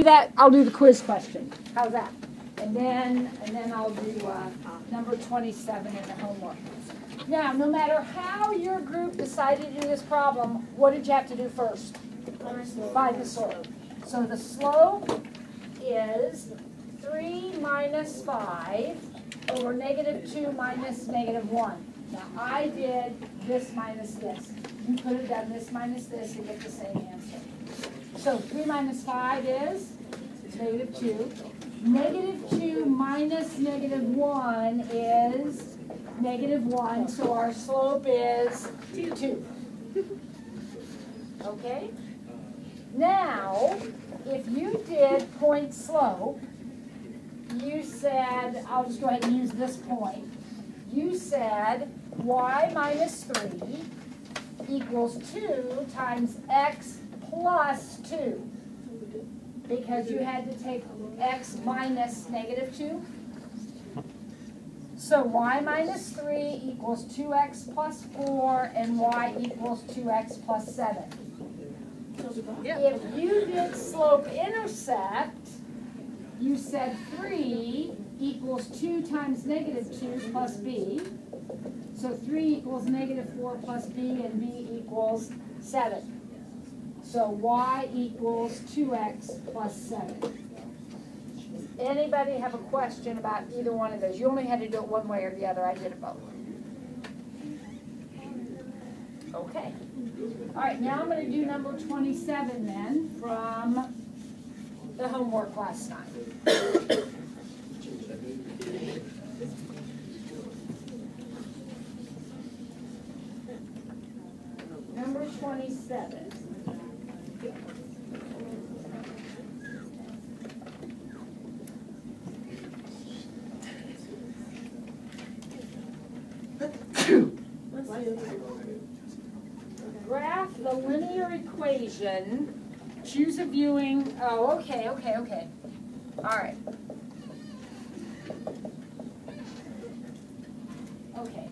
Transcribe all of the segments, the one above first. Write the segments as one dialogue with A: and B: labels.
A: That I'll do the quiz question. How's that? And then I'll do number 27 in the homework. Now, no matter how your group decided to do this problem, what did you have to do first? Find the slope. So the slope is 3 minus 5 over -2 minus -1. Now, I did this minus this. You could have done this minus this and get the same answer. So 3 minus 5 is -2. -2 minus -1 is -1. So our slope is 2. Okay? Now, if you did point slope, you said, I'll just go ahead and use this point. You said y minus 3 equals 2 times x plus 2. Because you had to take x minus -2. So y minus 3 equals 2x plus 4, and y equals 2x plus 7. If you did slope intercept, you said 3 equals 2 times -2 plus b. So 3 equals -4 plus b, and b equals 7. So y equals 2x plus 7. Does anybody have a question about either one of those? You only had to do it one way or the other. I did it both. Okay. All right, now I'm going to do number 27 then from the homework last night. Number 27. Graph the linear equation. Choose a viewing. Oh, okay. All right. Okay.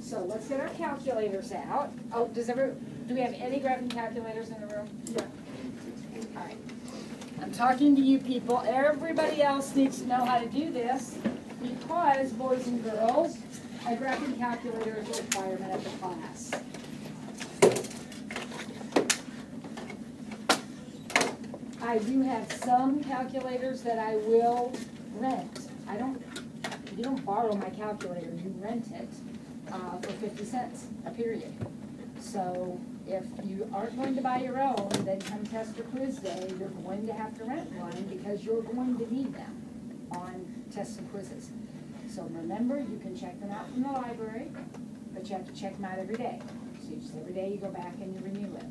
A: So let's get our calculators out. Oh, do we have any graphing calculators in the room? Yeah. All right. I'm talking to you people. Everybody else needs to know how to do this because, boys and girls, a graphing calculator is a requirement of the class. I do have some calculators that I will rent. You don't borrow my calculator, you rent it for 50 cents a period. So if you aren't going to buy your own, then come test or quiz day, you're going to have to rent one because you're going to need them on tests and quizzes. So remember, you can check them out from the library, but you have to check them out every day. So just every day you go back and you renew it.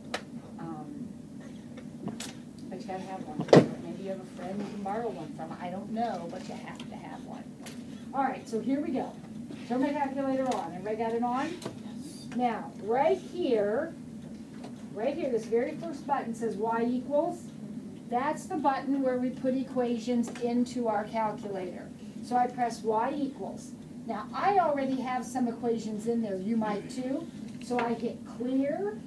A: But you gotta have one. Maybe you have a friend you can borrow one from. I don't know, but you have to have one. All right, so here we go. Turn my calculator on. Everybody got it on? Now, right here, this very first button says y equals. That's the button where we put equations into our calculator. So I press y equals. Now, I already have some equations in there. You might too. So I hit clear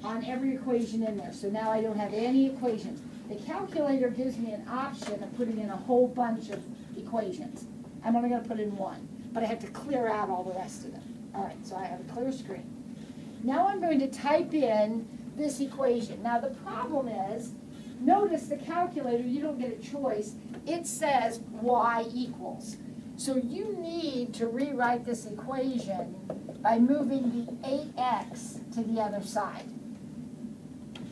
A: on every equation in there. So now I don't have any equations. The calculator gives me an option of putting in a whole bunch of equations. I'm only going to put in one, but I have to clear out all the rest of them. All right, so I have a clear screen. Now I'm going to type in this equation. Now the problem is, notice the calculator, you don't get a choice. It says y equals. So you need to rewrite this equation by moving the 8x to the other side.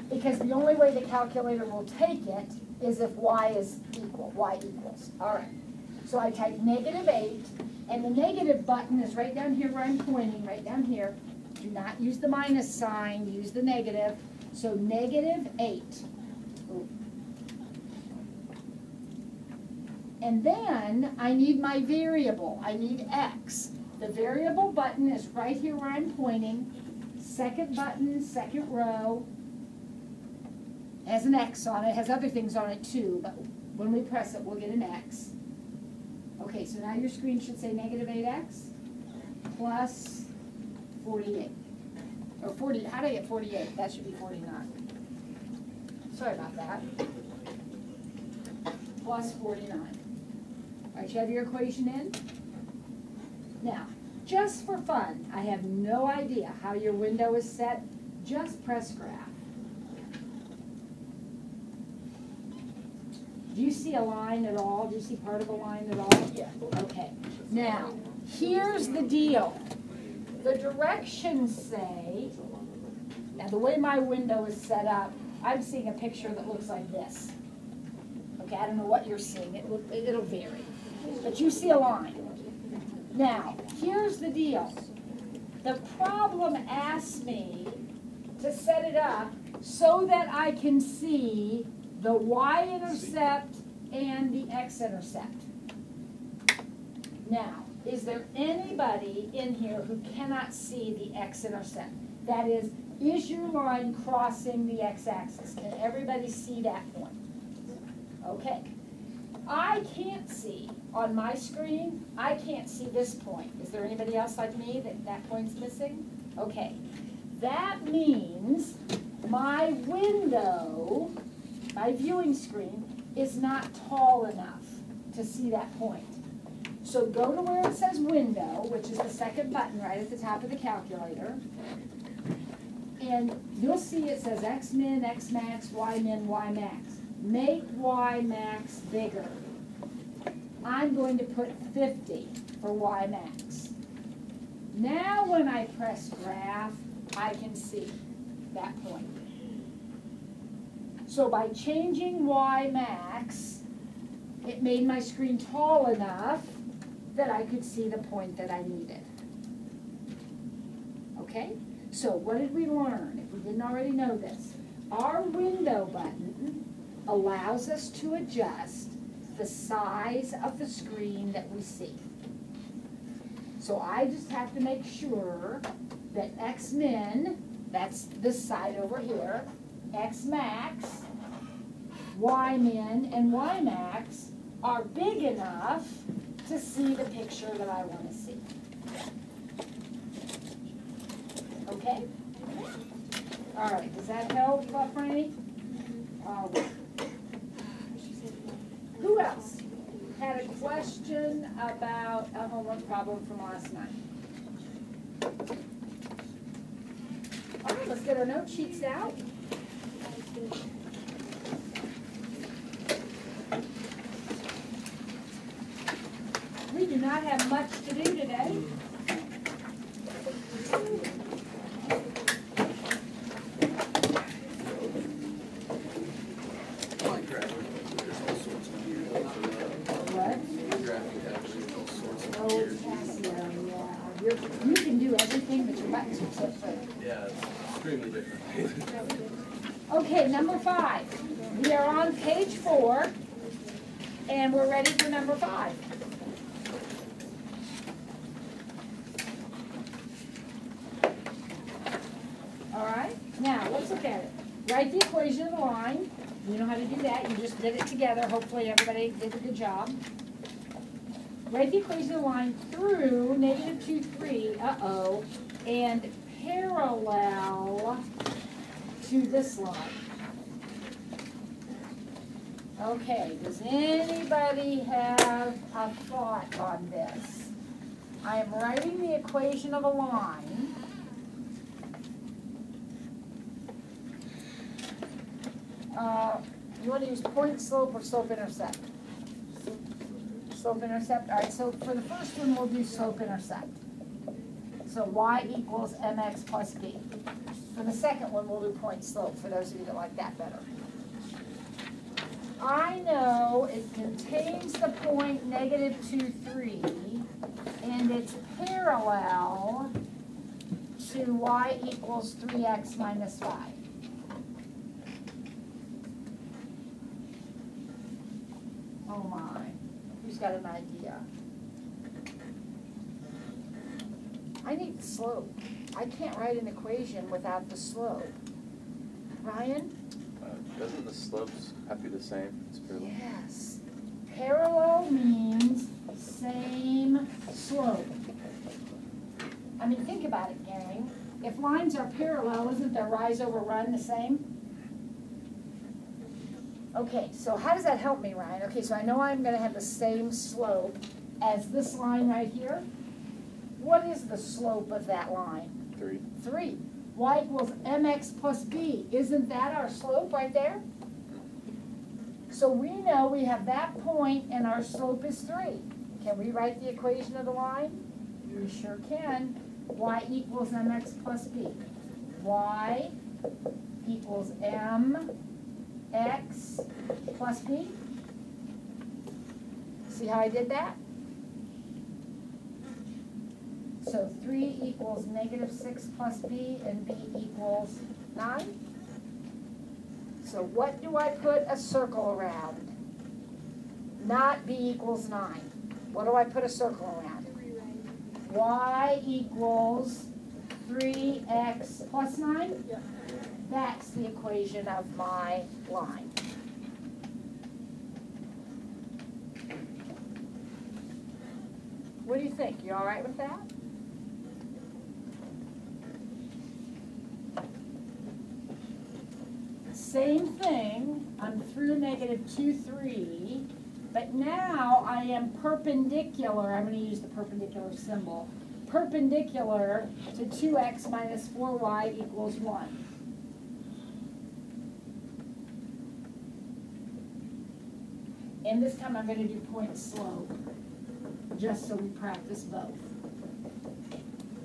A: Because the only way the calculator will take it is if y is equal, y equals. All right. So I type -8, and the negative button is right down here where I'm pointing, right down here. Do not use the minus sign, use the negative. So -8. Ooh. And then I need my variable. I need x. The variable button is right here where I'm pointing. Second button, second row. It has an X on it. It has other things on it too, but when we press it, we'll get an X. Okay, so now your screen should say -8x plus 48. Or 40, how do I get 48? That should be 49. sorry about that, plus 49. All right, you have your equation in? Now, just for fun, I have no idea how your window is set. Just press graph. Do you see a line at all? Do you see part of a line at all? Yeah. Okay. Now, here's the deal. The directions say, now the way my window is set up, I'm seeing a picture that looks like this. Okay, I don't know what you're seeing. It'll vary. But you see a line. Now, here's the deal. The problem asks me to set it up so that I can see the y-intercept and the x-intercept. Now, is there anybody in here who cannot see the x-intercept? That is your line crossing the x-axis? Can everybody see that point? Okay. I can't see on my screen, I can't see this point. Is there anybody else like me that point's missing? Okay. That means my window, my viewing screen, is not tall enough to see that point. So go to where it says window, which is the second button right at the top of the calculator, and you'll see it says X min, X max, Y min, Y max. Make Y max bigger. I'm going to put 50 for Y max. Now when I press graph, I can see that point. So by changing Y max, it made my screen tall enough that I could see the point that I needed. Okay? So what did we learn, if we didn't already know this? Our window button allows us to adjust the size of the screen that we see. So I just have to make sure that X min, that's this side over here, X max, Y min, and Y max are big enough to see the picture that I want to see. Okay? All right, does that help, Franny? All right. Who else had a question about a homework problem from last night? All right, let's get our note sheets out. We do not have much to do today. You can do everything, but your buttons are so quick.
B: Yeah, it's extremely different.
A: Okay, number 5. We are on page 4, and we're ready for number 5. All right, now let's look at it. Write the equation of the line. You know how to do that. You just did it together. Hopefully everybody did a good job. Write the equation of the line through -2, 3, and parallel to this line. Okay, does anybody have a thought on this? I am writing the equation of a line. You want to use point slope or slope intercept? Slope intercept. All right, so for the first one, we'll do slope intercept. So y equals mx plus b. For the second one, we'll do point slope, for those of you that like that better. I know it contains the point -2, 3, and it's parallel to y equals 3x minus 5. Oh my, who's got an idea? I need the slope. I can't write an equation without the slope. Ryan?
B: Doesn't the slopes have to be the same? It's parallel.
A: Yes. Parallel means same slope. I mean, think about it, gang. If lines are parallel, isn't their rise over run the same? Okay, so how does that help me, Ryan? Okay, so I know I'm gonna have the same slope as this line right here. What is the slope of that line?
B: 3.
A: 3. Y equals mx plus b. Isn't that our slope right there? So we know we have that point and our slope is 3. Can we write the equation of the line? We sure can. Y equals mx plus b. Y equals mx plus b. See how I did that? So 3 equals -6 plus b, and b equals 9. So what do I put a circle around? Not b equals 9. What do I put a circle around? Y equals 3x plus 9?
C: Yeah.
A: That's the equation of my line. What do you think? You all right with that? Same thing, I'm through -2, 3, but now I am perpendicular, I'm going to use the perpendicular symbol, perpendicular to 2x minus 4y equals 1. And this time I'm going to do point slope, just so we practice both.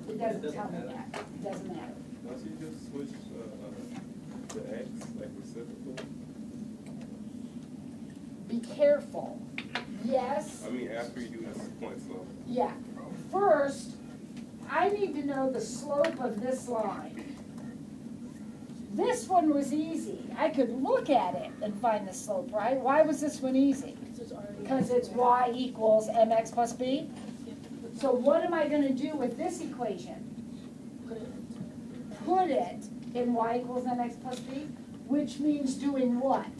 A: It doesn't tell me that, it doesn't matter.
D: Don't you just switch the x, like reciprocal?
A: Be careful. Yes.
D: I mean, after you do this point slope.
A: Yeah. First, I need to know the slope of this line. This one was easy. I could look at it and find the slope, right? Why was this one easy? Because it's y equals mx plus b. So what am I going to do with this equation? Put it in y equals mx plus b, which means doing what?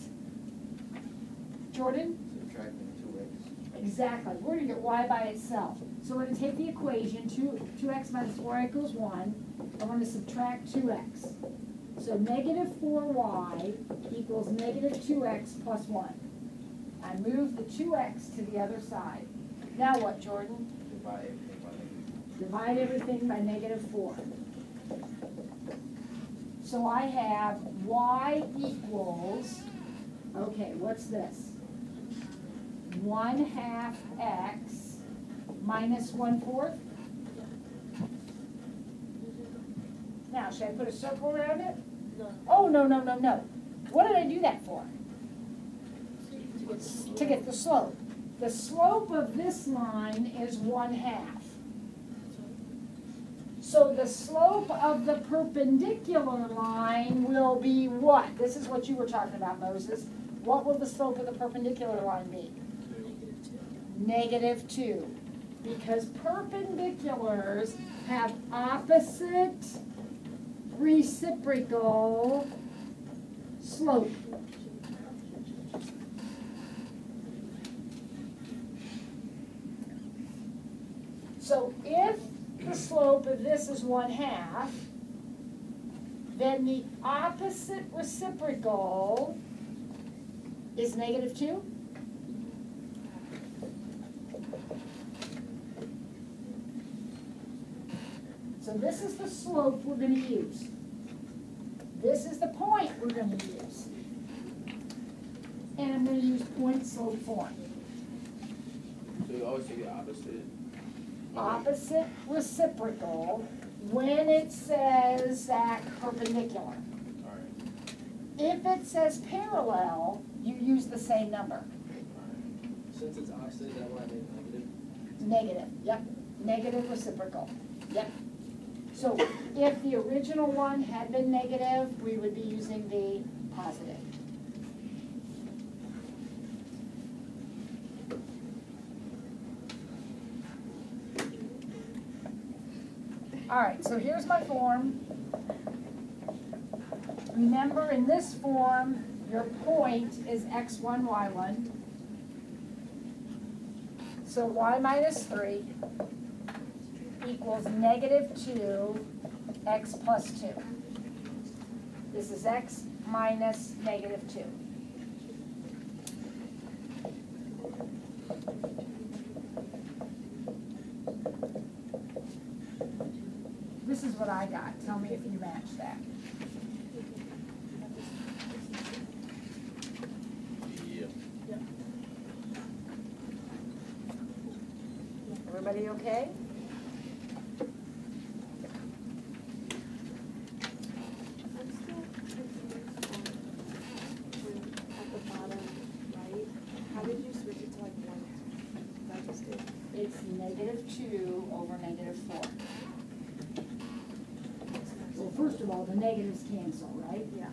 A: Jordan?
B: Subtracting 2x.
A: Exactly. We're going to get y by itself. So we're going to take the equation, 2x minus 4y equals 1. I'm going to subtract 2x. So -4y equals -2x plus 1. I move the 2x to the other side. Now what, Jordan? Divide everything by -4. So I have y equals, okay, what's this? 1/2 x minus 1/4. Now, should I put a circle around it?
C: No.
A: Oh, no, no, no, no. What did I do that for? To get the slope. The slope of this line is 1/2. So the slope of the perpendicular line will be what? This is what you were talking about, Moses. What will the slope of the perpendicular line be? -2. Because perpendiculars have opposite reciprocal slope. So if the slope of this is 1/2, then the opposite reciprocal is -2. So this is the slope we're going to use. This is the point we're going to use. And I'm going to use point slope form.
E: So you always take the opposite.
A: Opposite reciprocal when it says that perpendicular.
E: Alright.
A: If it says parallel, you use the same number.
C: Since it's opposite, that one I made negative.
A: Negative, yep. Negative reciprocal, yep. So if the original one had been negative, we would be using the positive. All right, so here's my form. Remember, in this form, your point is x1, y1. So y minus 3 equals -2 x plus 2. This is x minus -2. is what I got. Tell me if you match that.
B: Yep.
A: Everybody okay?
F: I'm still confused at the bottom right. How did you switch it to like 1/2? That just did.
A: It's -2 over -4. Well, first of all, the negatives cancel, right?
F: Yeah.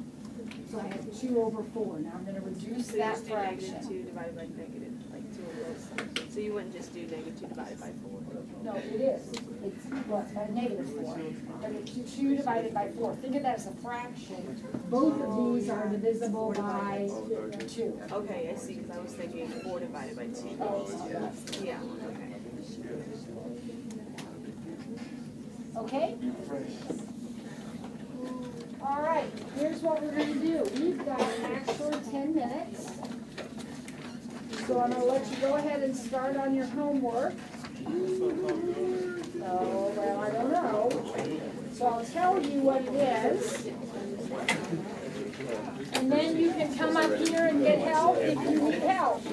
A: So I have 2 over 4. Now I'm gonna reduce
F: So you
A: that
F: just do -2
A: fraction.
F: divided by negative, like 2 of those. So you wouldn't just do -2 divided by 4.
A: No, it is. It's, well, it's by -4. But it's 2 divided by 4. Think of that as a fraction. Both of these are divisible by 2.
F: Okay, I see, because I was thinking 4 divided by 2. Yeah, okay.
A: Okay? All right, here's what we're gonna do. We've got actually 10 minutes. So I'm gonna let you go ahead and start on your homework. Oh, well, I don't know. So I'll tell you what it is. And then you can come up here and get help if you need help. So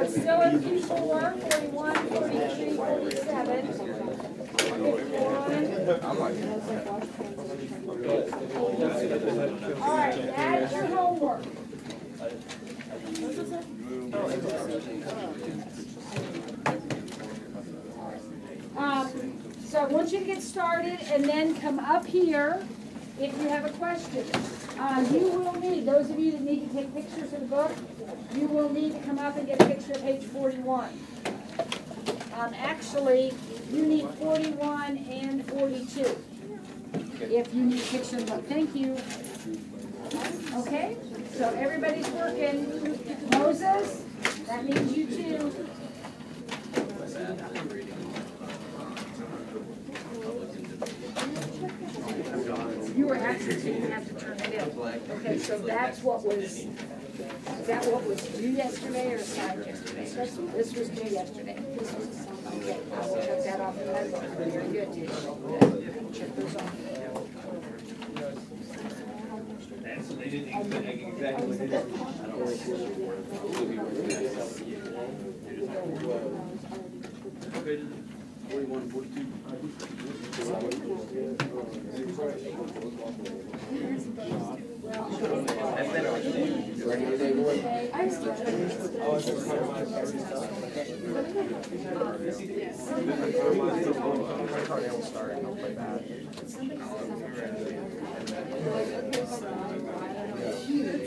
A: it's still in Q4, 41, 43, 47. 51. All right, that's your homework. So I want you to get started and then come up here if you have a question. You will need, those of you that need to take pictures of the book, you will need to come up and get a picture of page 41. Actually, you need 41 and 42 if you need a picture of the book. Thank you. Okay, so everybody's working. Moses, that means you too. You were actually didn't have to turn it in. Okay, so that's what was, is that what was due yesterday or assigned yesterday? This was due yesterday. Okay, I will check that off. Very good, dude. Check those off.
C: They didn't exactly what it is. 41, 42. That's better.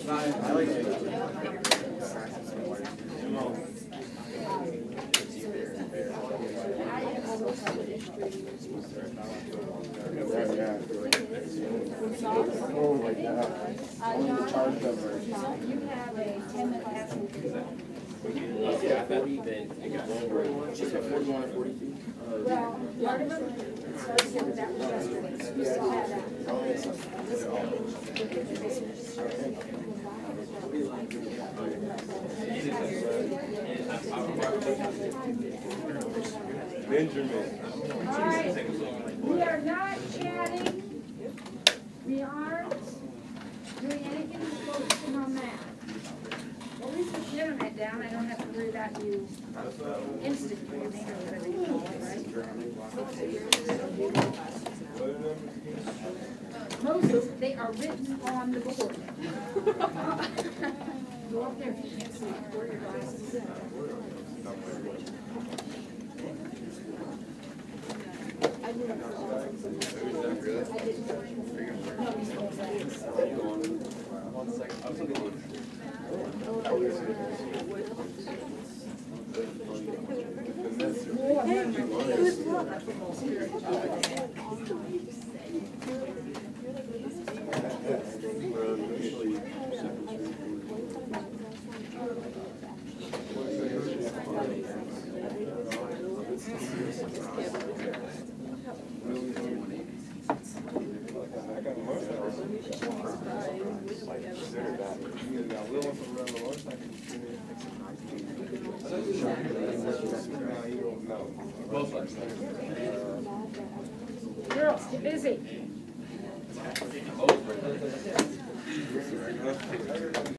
B: I like it. Oh my God.
A: You have a 10-minute absence.
B: Yeah, 40, then it got 41. She said 41 and 42.
A: Well, part of it starts here, but that was yesterday. We still have that.
D: Benjamin.
A: All right, we are not chatting. We aren't doing anything to focus on that. Well, at least with the internet down, I don't have to worry about you instant breathing or whatever you call it, right? Moses, they are written on the board. Go up there if you can't see it. Wear your glasses. I didn't. No, he's supposed to.
B: 1 second. I was looking
D: No.
E: Both sides.
A: Girls, get busy.